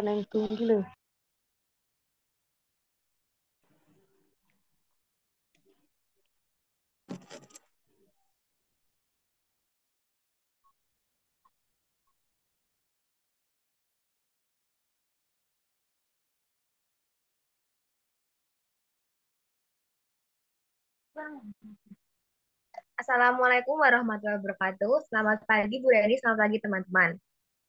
yang tinggi loh. Assalamualaikum warahmatullahi wabarakatuh. Selamat pagi Bu Reni, selamat pagi teman-teman.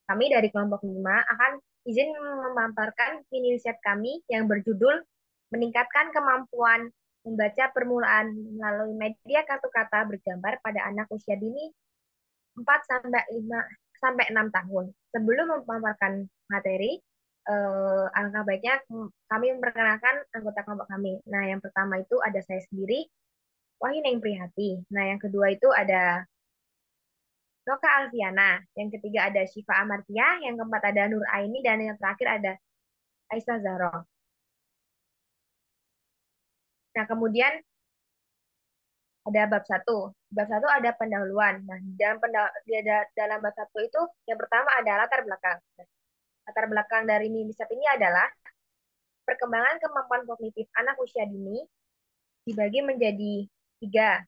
Kami dari kelompok 5 akan izin memaparkan mini riset kami yang berjudul Meningkatkan Kemampuan Membaca Permulaan Melalui Media Kartu Kata Bergambar pada Anak Usia Dini 4 sampai 5 sampai 6 tahun. Sebelum memaparkan materi, alangkah baiknya kami memperkenalkan anggota kelompok kami. Nah, yang pertama itu ada saya sendiri, Wahyuneng Prihati. Nah, yang kedua itu ada Noka Alfiana. Yang ketiga ada Syifa Amartia. Yang keempat ada Nur Aini. Dan yang terakhir ada Aisyah Zahro. Nah, kemudian ada bab satu. Bab satu ada pendahuluan. Nah, dalam bab satu itu yang pertama ada latar belakang. Nah, latar belakang dari mini riset ini adalah perkembangan kemampuan kognitif anak usia dini dibagi menjadi tiga,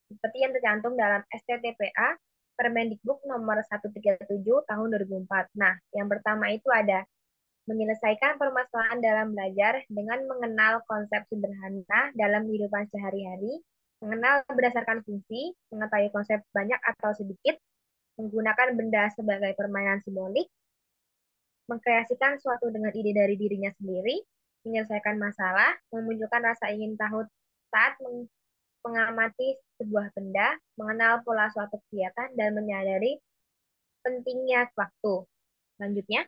seperti yang tercantum dalam STTPA Permendikbud nomor 137 tahun 2004. Nah, yang pertama itu ada menyelesaikan permasalahan dalam belajar dengan mengenal konsep sederhana dalam kehidupan sehari-hari, mengenal berdasarkan fungsi, mengetahui konsep banyak atau sedikit, menggunakan benda sebagai permainan simbolik, mengkreasikan suatu dengan ide dari dirinya sendiri, menyelesaikan masalah, memunculkan rasa ingin tahu saat mengamati sebuah benda, mengenal pola suatu kegiatan, dan menyadari pentingnya waktu. Selanjutnya,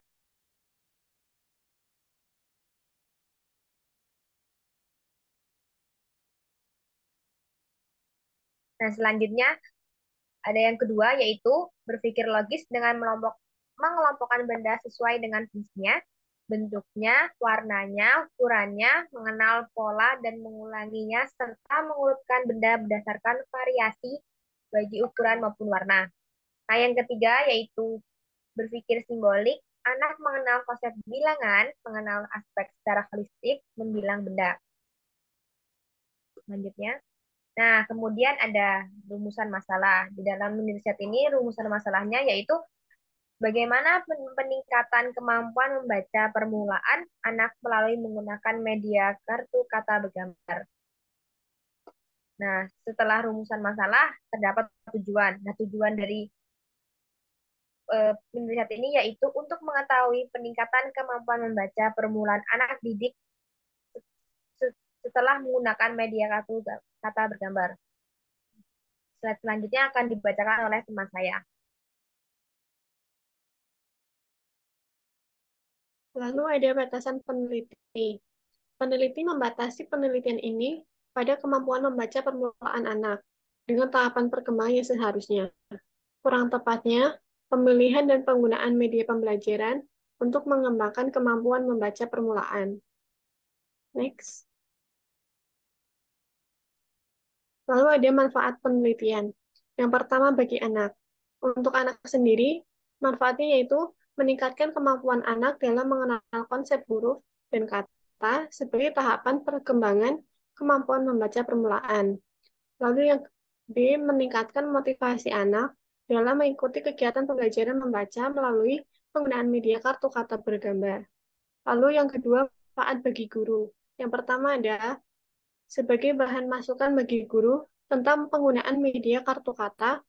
selanjutnya ada yang kedua, yaitu berpikir logis dengan mengelompokkan benda sesuai dengan fungsinya, bentuknya, warnanya, ukurannya, mengenal pola dan mengulanginya, serta mengurutkan benda berdasarkan variasi bagi ukuran maupun warna. Nah, yang ketiga, yaitu berpikir simbolik, anak mengenal konsep bilangan, mengenal aspek secara holistik, membilang benda. Selanjutnya, nah, kemudian ada rumusan masalah. Di dalam mini riset ini, rumusan masalahnya yaitu bagaimana peningkatan kemampuan membaca permulaan anak melalui menggunakan media kartu kata bergambar. Nah, setelah rumusan masalah, terdapat tujuan. Nah, tujuan dari mini riset ini yaitu untuk mengetahui peningkatan kemampuan membaca permulaan anak didik setelah menggunakan media kartu kata bergambar. Slide selanjutnya akan dibacakan oleh teman saya. Lalu ada batasan peneliti. Peneliti membatasi penelitian ini pada kemampuan membaca permulaan anak dengan tahapan perkembangan yang seharusnya. Kurang tepatnya, pemilihan dan penggunaan media pembelajaran untuk mengembangkan kemampuan membaca permulaan. Next. Lalu ada manfaat penelitian. Yang pertama bagi anak. Untuk anak sendiri, manfaatnya yaitu meningkatkan kemampuan anak dalam mengenal konsep huruf dan kata sebagai tahapan perkembangan kemampuan membaca permulaan. Lalu yang B, meningkatkan motivasi anak dalam mengikuti kegiatan pembelajaran membaca melalui penggunaan media kartu kata bergambar. Lalu yang kedua, manfaat bagi guru. Yang pertama ada sebagai bahan masukan bagi guru tentang penggunaan media kartu kata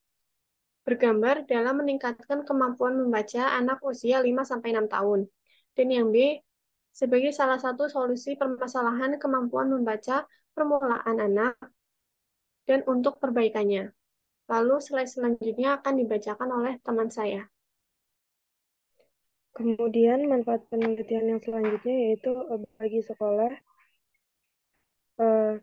bergambar dalam meningkatkan kemampuan membaca anak usia 5-6 tahun. Dan yang B, sebagai salah satu solusi permasalahan kemampuan membaca permulaan anak dan untuk perbaikannya. Lalu slide selanjutnya akan dibacakan oleh teman saya. Kemudian manfaat penelitian yang selanjutnya yaitu bagi sekolah eh,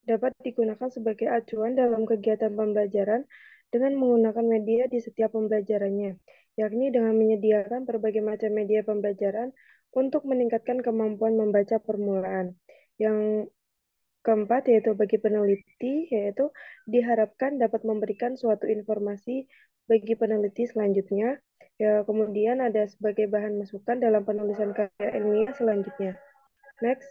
dapat digunakan sebagai acuan dalam kegiatan pembelajaran dengan menggunakan media di setiap pembelajarannya, yakni dengan menyediakan berbagai macam media pembelajaran untuk meningkatkan kemampuan membaca permulaan. Yang keempat yaitu bagi peneliti, yaitu diharapkan dapat memberikan suatu informasi bagi peneliti selanjutnya, Ya, kemudian ada sebagai bahan masukan dalam penulisan karya ilmiah selanjutnya. Next.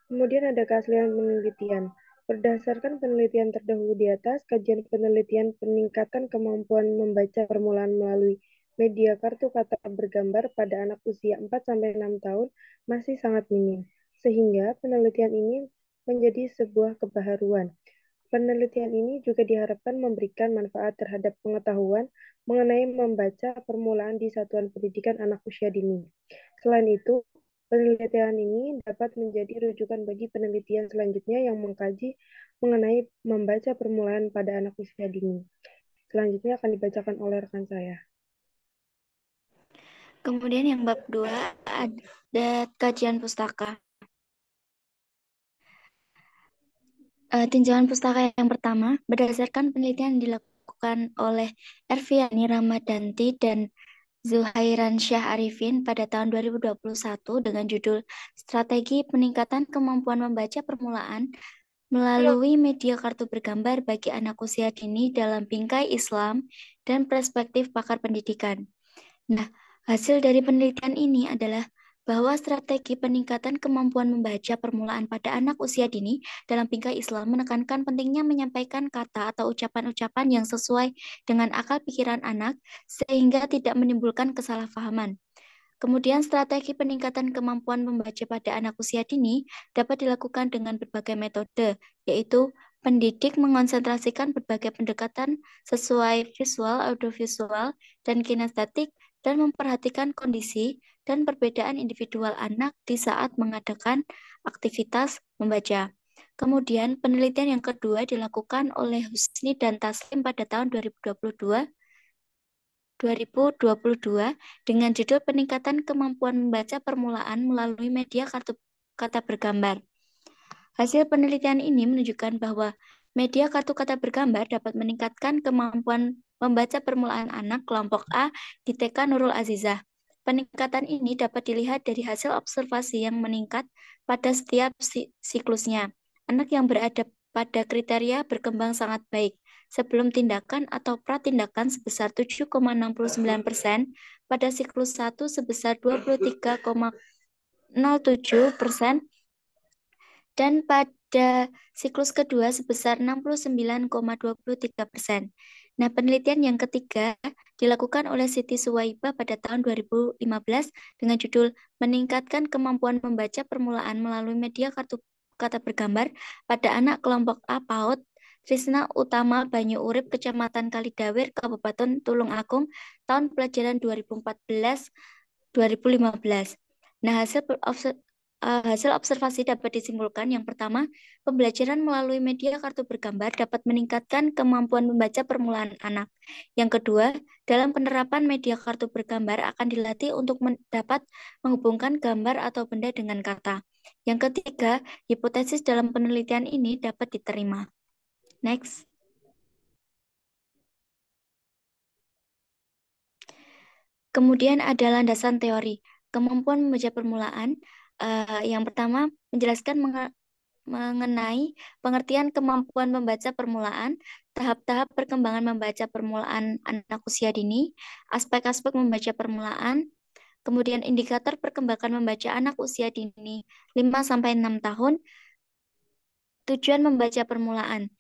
Kemudian ada keaslian penelitian. Berdasarkan penelitian terdahulu di atas, kajian penelitian peningkatan kemampuan membaca permulaan melalui media kartu kata bergambar pada anak usia 4-6 tahun masih sangat minim, sehingga penelitian ini menjadi sebuah kebaharuan. Penelitian ini juga diharapkan memberikan manfaat terhadap pengetahuan mengenai membaca permulaan di satuan pendidikan anak usia dini. Selain itu, penelitian ini dapat menjadi rujukan bagi penelitian selanjutnya yang mengkaji mengenai membaca permulaan pada anak usia dini. Selanjutnya akan dibacakan oleh rekan saya. Kemudian yang bab 2 ada kajian pustaka. Tinjauan pustaka yang pertama, berdasarkan penelitian yang dilakukan oleh Erviani Ramadanti dan Zuhairan Syah Arifin pada tahun 2021 dengan judul Strategi Peningkatan Kemampuan Membaca Permulaan melalui media kartu bergambar bagi anak usia dini dalam bingkai Islam dan perspektif pakar pendidikan. Nah, hasil dari penelitian ini adalah bahwa strategi peningkatan kemampuan membaca permulaan pada anak usia dini dalam bingkai Islam menekankan pentingnya menyampaikan kata atau ucapan-ucapan yang sesuai dengan akal pikiran anak sehingga tidak menimbulkan kesalahpahaman. Kemudian strategi peningkatan kemampuan membaca pada anak usia dini dapat dilakukan dengan berbagai metode, yaitu pendidik mengonsentrasikan berbagai pendekatan sesuai visual, audiovisual, dan kinestetik dan memperhatikan kondisi dan perbedaan individual anak di saat mengadakan aktivitas membaca. Kemudian penelitian yang kedua dilakukan oleh Husni dan Taslim pada tahun 2022 dengan judul Peningkatan Kemampuan Membaca Permulaan melalui Media Kartu Kata Bergambar. Hasil penelitian ini menunjukkan bahwa media kartu kata bergambar dapat meningkatkan kemampuan membaca permulaan anak kelompok A di TK Nurul Azizah. Peningkatan ini dapat dilihat dari hasil observasi yang meningkat pada setiap siklusnya. Anak yang berada pada kriteria berkembang sangat baik sebelum tindakan atau pratindakan sebesar 7,69%, pada siklus 1 sebesar 23,07%, dan pada siklus kedua sebesar 69,23%. Nah, penelitian yang ketiga dilakukan oleh Siti Suwaibah pada tahun 2015 dengan judul Meningkatkan Kemampuan Membaca Permulaan Melalui Media Kartu Kata Bergambar pada Anak Kelompok A PAUD Trisna Utama Banyu Urip, Kecamatan Kalidawir, Kabupaten Tulung Agung, tahun pelajaran 2014-2015. Nah, hasil observasi dapat disimpulkan yang pertama, pembelajaran melalui media kartu bergambar dapat meningkatkan kemampuan membaca permulaan anak. Yang kedua, dalam penerapan media kartu bergambar akan dilatih untuk dapat menghubungkan gambar atau benda dengan kata. Yang ketiga, hipotesis dalam penelitian ini dapat diterima. Next. Kemudian ada landasan teori. Kemampuan membaca permulaan. Yang pertama, menjelaskan mengenai pengertian kemampuan membaca permulaan, tahap-tahap perkembangan membaca permulaan anak usia dini, aspek-aspek membaca permulaan, kemudian indikator perkembangan membaca anak usia dini 5-6 tahun, tujuan membaca permulaan.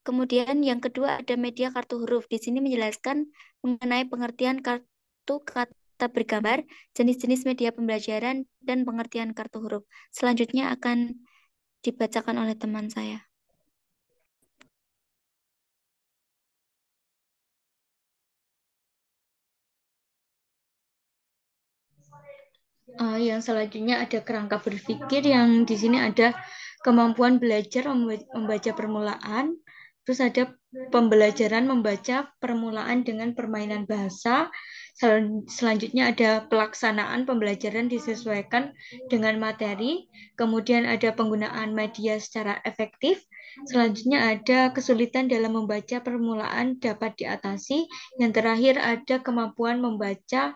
Kemudian yang kedua ada media kartu huruf. Di sini menjelaskan mengenai pengertian kartu kata bergambar, jenis-jenis media pembelajaran, dan pengertian kartu huruf. Selanjutnya akan dibacakan oleh teman saya. Yang selanjutnya ada kerangka berpikir, yang di sini ada kemampuan belajar membaca permulaan, terus ada pembelajaran membaca permulaan dengan permainan bahasa. Selanjutnya ada pelaksanaan pembelajaran disesuaikan dengan materi, kemudian ada penggunaan media secara efektif. Selanjutnya ada kesulitan dalam membaca permulaan dapat diatasi. Yang terakhir ada kemampuan membaca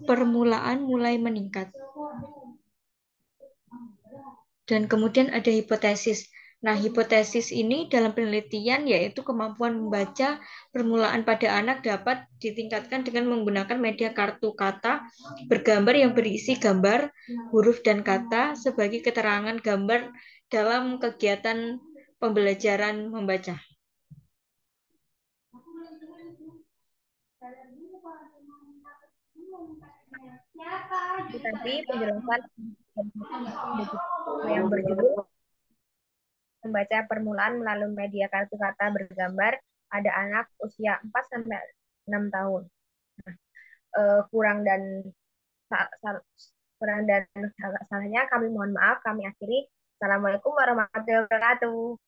permulaan mulai meningkat. Dan kemudian ada hipotesis. Nah, hipotesis ini dalam penelitian yaitu kemampuan membaca permulaan pada anak dapat ditingkatkan dengan menggunakan media kartu kata bergambar yang berisi gambar, huruf, dan kata sebagai keterangan gambar dalam kegiatan pembelajaran membaca. Itu tadi penjelasan yang berjudul membaca permulaan melalui media kartu kata bergambar ada anak usia 4 sampai 6 tahun. Kurang dan kurang dan salahnya kami mohon maaf, kami akhiri. Assalamualaikum warahmatullahi wabarakatuh.